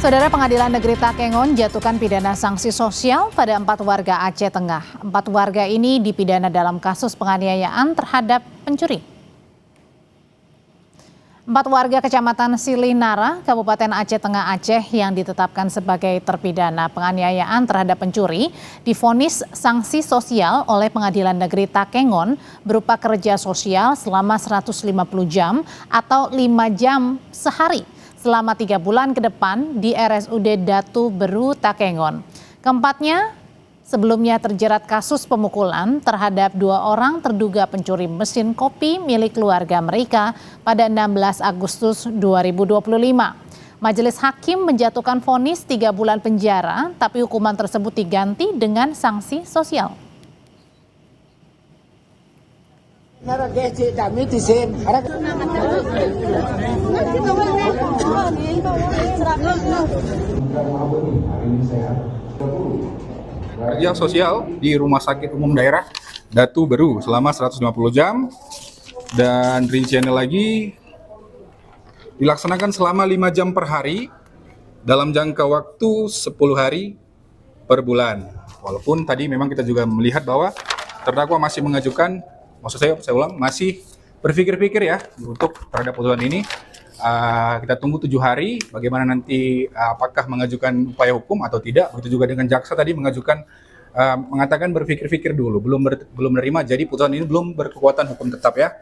Saudara, Pengadilan Negeri Takengon jatuhkan pidana sanksi sosial pada 4 warga Aceh Tengah. 4 warga ini dipidana dalam kasus penganiayaan terhadap pencuri. 4 warga Kecamatan Silinara, Kabupaten Aceh Tengah Aceh yang ditetapkan sebagai terpidana penganiayaan terhadap pencuri divonis sanksi sosial oleh Pengadilan Negeri Takengon berupa kerja sosial selama 150 jam atau 5 jam sehari selama 3 bulan ke depan di RSUD Datu Beru Takengon. Keempatnya sebelumnya terjerat kasus pemukulan terhadap 2 orang terduga pencuri mesin kopi milik keluarga mereka pada 16 Agustus 2025. Majelis Hakim menjatuhkan vonis 3 bulan penjara, tapi hukuman tersebut diganti dengan sanksi sosial. Kerja sosial di Rumah Sakit Umum Daerah Datu Beru selama 150 jam dan rinciannya lagi dilaksanakan selama 5 jam per hari dalam jangka waktu 10 hari per bulan. Walaupun tadi memang kita juga melihat bahwa terdakwa masih mengajukan, saya ulang, masih berpikir-pikir ya untuk terhadap putusan ini. Kita tunggu 7 hari bagaimana nanti apakah mengajukan upaya hukum atau tidak. Begitu juga dengan jaksa tadi mengajukan mengatakan berpikir-pikir dulu, belum menerima, jadi putusan ini belum berkekuatan hukum tetap ya.